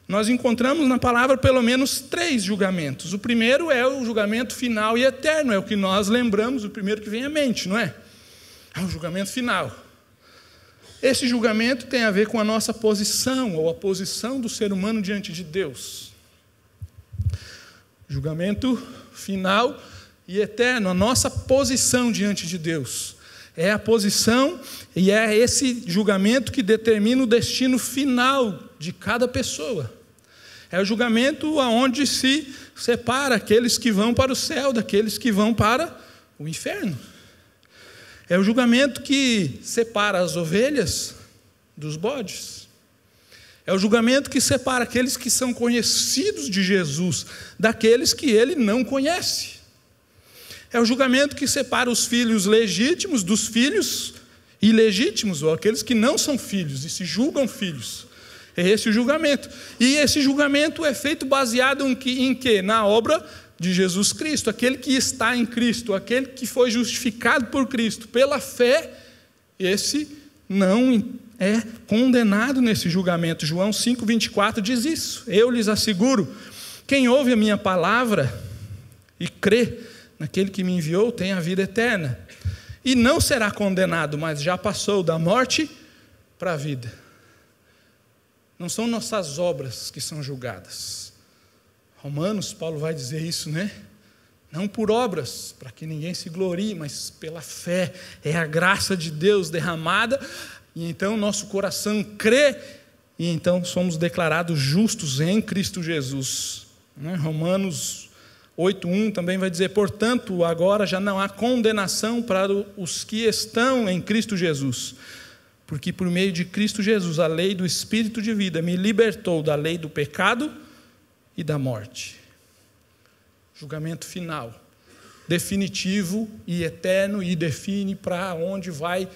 nós encontramos na palavra pelo menos 3 julgamentos. O primeiro é o julgamento final e eterno, é o que nós lembramos, o primeiro que vem à mente, não é? É o julgamento final. Esse julgamento tem a ver com a nossa posição, ou a posição do ser humano diante de Deus. Julgamento final e eterno, a nossa posição diante de Deus. É a posição e é esse julgamento que determina o destino final de cada pessoa. É o julgamento onde se separa aqueles que vão para o céu daqueles que vão para o inferno. É o julgamento que separa as ovelhas dos bodes. É o julgamento que separa aqueles que são conhecidos de Jesus daqueles que ele não conhece. É o julgamento que separa os filhos legítimos dos filhos ilegítimos, ou aqueles que não são filhos e se julgam filhos. É esse o julgamento. E esse julgamento é feito baseado em quê? Na obra de Jesus Cristo. Aquele que está em Cristo, aquele que foi justificado por Cristo pela fé, esse não é condenado nesse julgamento. João 5,24 diz isso. Eu lhes asseguro, quem ouve a minha palavra e crê naquele que me enviou tem a vida eterna. E não será condenado, mas já passou da morte para a vida. Não são nossas obras que são julgadas. Romanos, Paulo vai dizer isso, né? Não por obras, para que ninguém se glorie, mas pela fé. É a graça de Deus derramada, e então nosso coração crê, e então somos declarados justos em Cristo Jesus. Romanos 8,1 também vai dizer, portanto, agora já não há condenação para os que estão em Cristo Jesus, porque por meio de Cristo Jesus, a lei do Espírito de vida me libertou da lei do pecado e da morte. Julgamento final, definitivo e eterno, e define para onde vai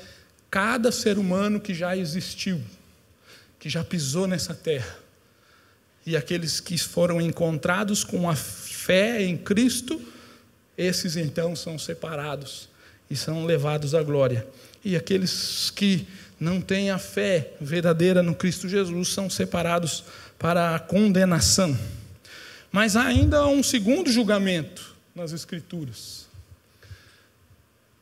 cada ser humano que já existiu, que já pisou nessa terra. E aqueles que foram encontrados com a fé em Cristo, esses então são separados e são levados à glória. E aqueles que não têm a fé verdadeira no Cristo Jesus são separados para a condenação. Mas há ainda um segundo julgamento nas Escrituras.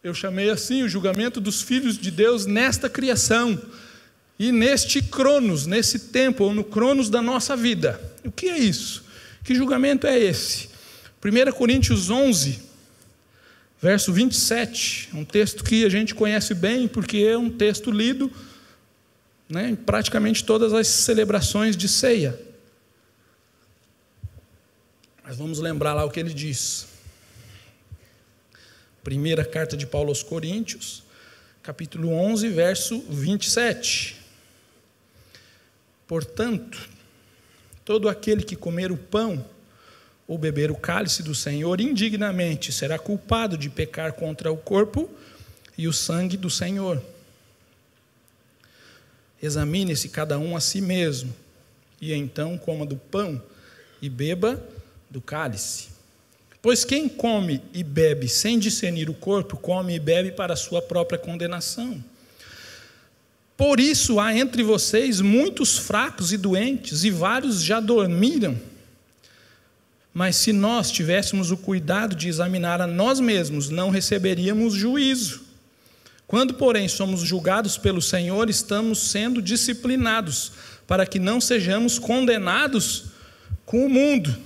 Eu chamei assim o julgamento dos filhos de Deus nesta criação e neste cronos, nesse tempo, ou no cronos da nossa vida. O que é isso? Que julgamento é esse? 1 Coríntios 11, verso 27, um texto que a gente conhece bem, porque é um texto lido, né, em praticamente todas as celebrações de ceia. Mas vamos lembrar lá o que ele diz. Primeira carta de Paulo aos Coríntios, capítulo 11, verso 27. Portanto, todo aquele que comer o pão ou beber o cálice do Senhor indignamente será culpado de pecar contra o corpo e o sangue do Senhor. Examine-se cada um a si mesmo, e então coma do pão e beba do cálice. Pois quem come e bebe sem discernir o corpo, come e bebe para a sua própria condenação. Por isso há entre vocês muitos fracos e doentes, e vários já dormiram. Mas se nós tivéssemos o cuidado de examinar a nós mesmos, não receberíamos juízo. Quando, porém, somos julgados pelo Senhor, estamos sendo disciplinados, para que não sejamos condenados com o mundo.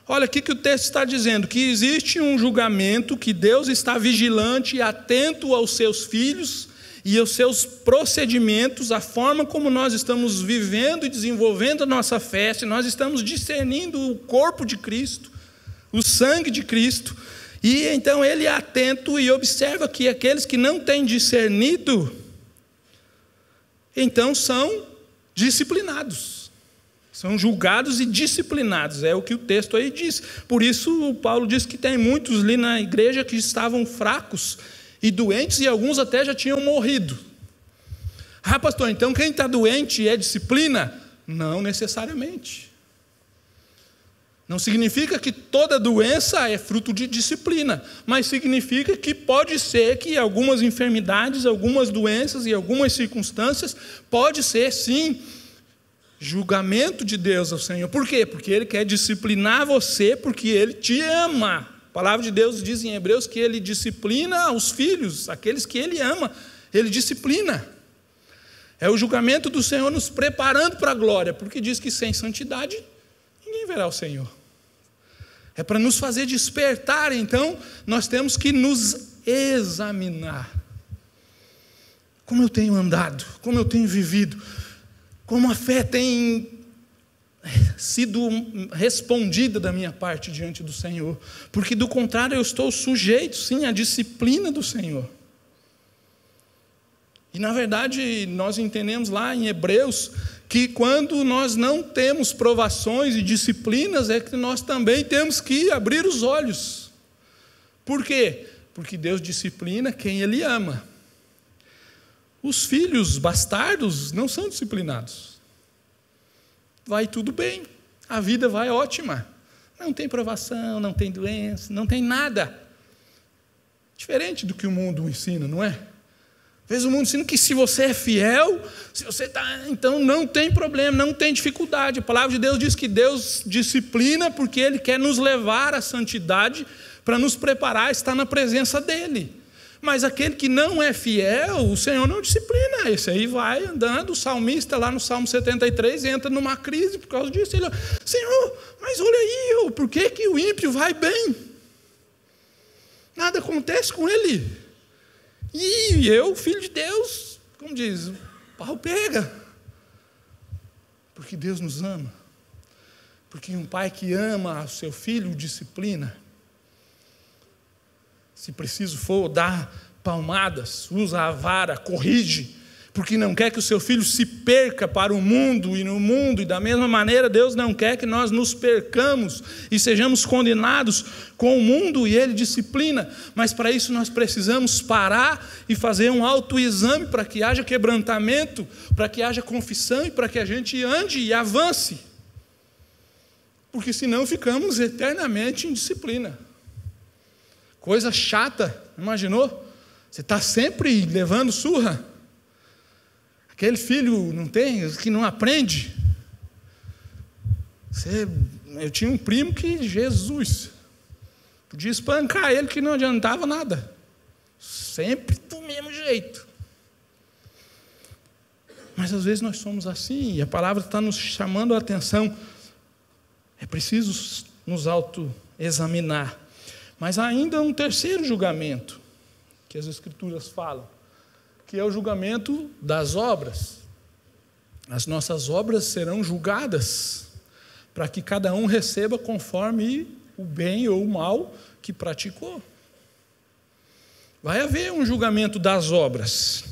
Olha aqui que o texto está dizendo, que existe um julgamento, que Deus está vigilante e atento aos seus filhos e aos seus procedimentos, a forma como nós estamos vivendo e desenvolvendo a nossa fé, se nós estamos discernindo o corpo de Cristo, o sangue de Cristo, e então ele é atento e observa que aqueles que não têm discernido, então são disciplinados. São julgados e disciplinados, é o que o texto aí diz. Por isso o Paulo diz que tem muitos ali na igreja que estavam fracos e doentes, e alguns até já tinham morrido. Ah, pastor, então quem está doente é disciplina? Não necessariamente. Não significa que toda doença é fruto de disciplina, mas significa que pode ser que algumas enfermidades, algumas doenças e algumas circunstâncias, pode ser sim julgamento de Deus ao Senhor. Por quê? Porque Ele quer disciplinar você, porque Ele te ama. A palavra de Deus diz em Hebreus que Ele disciplina os filhos, aqueles que Ele ama, Ele disciplina. É o julgamento do Senhor nos preparando para a glória, porque diz que sem santidade ninguém verá o Senhor. É para nos fazer despertar, então nós temos que nos examinar. Como eu tenho andado, como eu tenho vivido, como a fé tem sido respondida da minha parte diante do Senhor, porque do contrário eu estou sujeito, sim, à disciplina do Senhor. E na verdade nós entendemos lá em Hebreus que quando nós não temos provações e disciplinas é que nós também temos que abrir os olhos. Por quê? Porque Deus disciplina quem Ele ama. Os filhos bastardos não são disciplinados. Vai tudo bem, a vida vai ótima. Não tem provação, não tem doença, não tem nada. Diferente do que o mundo ensina, não é? Às vezes o mundo ensina que se você é fiel, se você está, então não tem problema, não tem dificuldade. A palavra de Deus diz que Deus disciplina porque Ele quer nos levar à santidade para nos preparar a estar na presença dEle. Mas aquele que não é fiel, o Senhor não disciplina. Esse aí vai andando, o salmista lá no Salmo 73 entra numa crise por causa disso. Ele, Senhor, mas olha aí, por que que o ímpio vai bem? Nada acontece com ele. E eu, filho de Deus, como diz, o pau pega. Porque Deus nos ama. Porque um pai que ama o seu filho o disciplina. Se preciso for dar palmadas, usa a vara, corrige, porque não quer que o seu filho se perca para o mundo e no mundo, e da mesma maneira Deus não quer que nós nos percamos e sejamos condenados com o mundo, e Ele disciplina, mas para isso nós precisamos parar e fazer um autoexame para que haja quebrantamento, para que haja confissão e para que a gente ande e avance, porque senão ficamos eternamente em disciplina. Coisa chata, imaginou? Você está sempre levando surra. Aquele filho não tem, que não aprende. Eu tinha um primo que, Jesus, podia espancar ele que não adiantava nada. Sempre do mesmo jeito. Mas às vezes nós somos assim, e a palavra está nos chamando a atenção. É preciso nos autoexaminar. Mas ainda um terceiro julgamento, que as Escrituras falam, que é o julgamento das obras. As nossas obras serão julgadas, para que cada um receba conforme o bem ou o mal que praticou. Vai haver um julgamento das obras,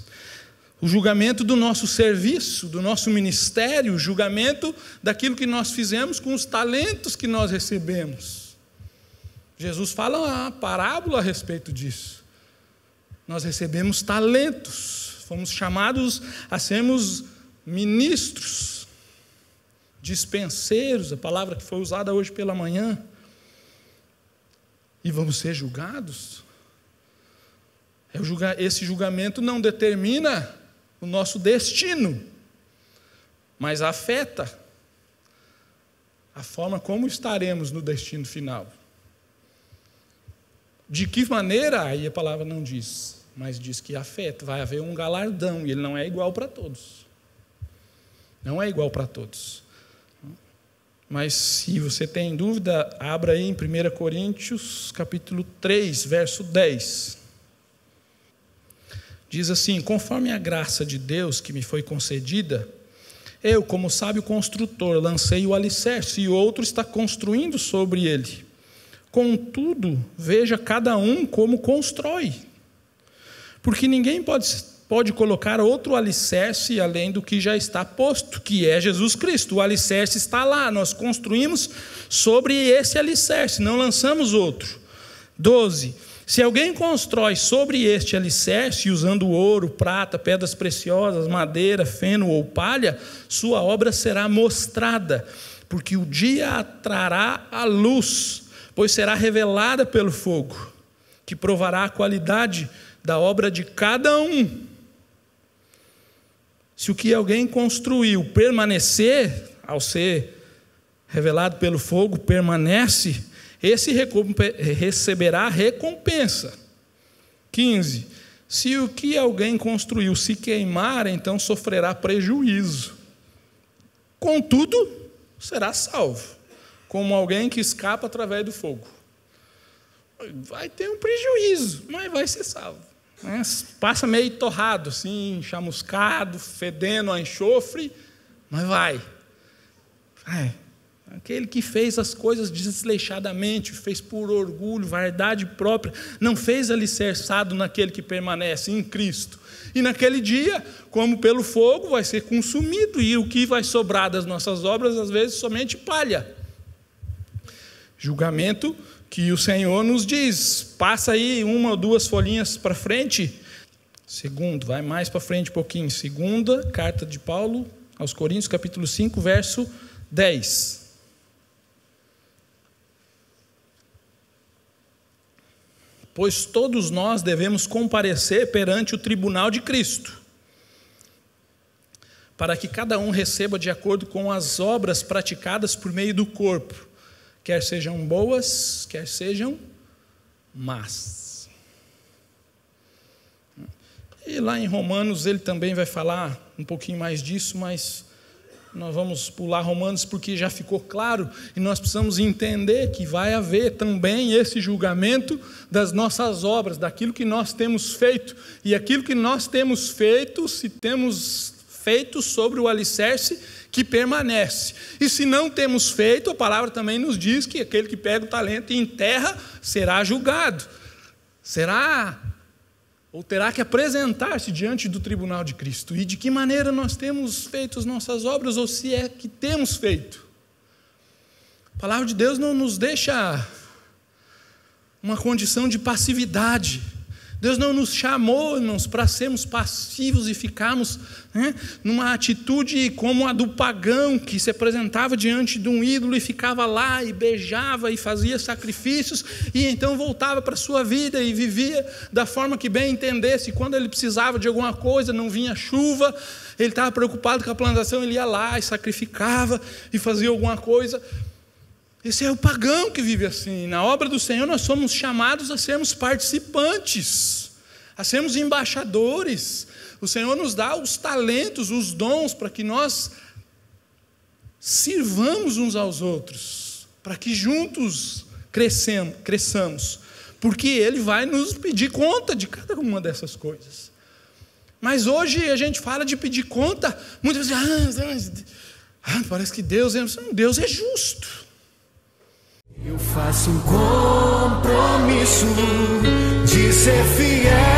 o julgamento do nosso serviço, do nosso ministério, o julgamento daquilo que nós fizemos com os talentos que nós recebemos. Jesus fala uma parábola a respeito disso. Nós recebemos talentos, fomos chamados a sermos ministros, dispenseiros, a palavra que foi usada hoje pela manhã, e vamos ser julgados. Esse julgamento não determina o nosso destino, mas afeta a forma como estaremos no destino final. De que maneira? Aí a palavra não diz, mas diz que afeta, vai haver um galardão, e ele não é igual para todos. Não é igual para todos. Mas se você tem dúvida, abra aí em 1 Coríntios, capítulo 3, verso 10. Diz assim: conforme a graça de Deus que me foi concedida, eu, como sábio construtor, lancei o alicerce, e outro está construindo sobre ele. Contudo, veja cada um como constrói, porque ninguém pode colocar outro alicerce além do que já está posto, que é Jesus Cristo. O alicerce está lá, nós construímos sobre esse alicerce, não lançamos outro. 12. Se alguém constrói sobre este alicerce, usando ouro, prata, pedras preciosas, madeira, feno ou palha, sua obra será mostrada, porque o dia a trará à luz, pois será revelada pelo fogo, que provará a qualidade da obra de cada um. Se o que alguém construiu permanecer, ao ser revelado pelo fogo, permanece, esse receberá recompensa. 15. Se o que alguém construiu se queimar, então sofrerá prejuízo. Contudo, será salvo, como alguém que escapa através do fogo. Vai ter um prejuízo, mas vai ser salvo. Passa meio torrado, assim, chamuscado, fedendo a enxofre, mas vai. Aquele que fez as coisas desleixadamente, fez por orgulho, vaidade própria, não fez alicerçado naquele que permanece em Cristo. E naquele dia, como pelo fogo, vai ser consumido, e o que vai sobrar das nossas obras, às vezes, somente palha. Julgamento que o Senhor nos diz. Passa aí 1 ou 2 folhinhas para frente. Segundo, vai mais para frente um pouquinho. Segunda carta de Paulo aos Coríntios, capítulo 5, verso 10. Pois todos nós devemos comparecer perante o tribunal de Cristo, para que cada um receba de acordo com as obras praticadas por meio do corpo, quer sejam boas, quer sejam más. E lá em Romanos ele também vai falar um pouquinho mais disso, mas nós vamos pular Romanos porque já ficou claro, e nós precisamos entender que vai haver também esse julgamento das nossas obras, daquilo que nós temos feito, e aquilo que nós temos feito, se temos feito sobre o alicerce que permanece, e se não temos feito, a palavra também nos diz que aquele que pega o talento e enterra será julgado, ou terá que apresentar-se diante do tribunal de Cristo. E de que maneira nós temos feito as nossas obras, ou se é que temos feito? A palavra de Deus não nos deixa uma condição de passividade. Deus não nos chamou, irmãos, para sermos passivos e ficarmos numa atitude como a do pagão, que se apresentava diante de um ídolo e ficava lá e beijava e fazia sacrifícios e então voltava para a sua vida e vivia da forma que bem entendesse. Quando ele precisava de alguma coisa, não vinha chuva, ele estava preocupado com a plantação, ele ia lá e sacrificava e fazia alguma coisa. Esse é o pagão que vive assim. Na obra do Senhor nós somos chamados a sermos participantes, a sermos embaixadores. O Senhor nos dá os talentos, os dons, para que nós sirvamos uns aos outros, para que juntos cresçamos, porque Ele vai nos pedir conta de cada uma dessas coisas. Mas hoje a gente fala de pedir conta, muitas vezes, parece que Deus é justo. Eu faço um compromisso de ser fiel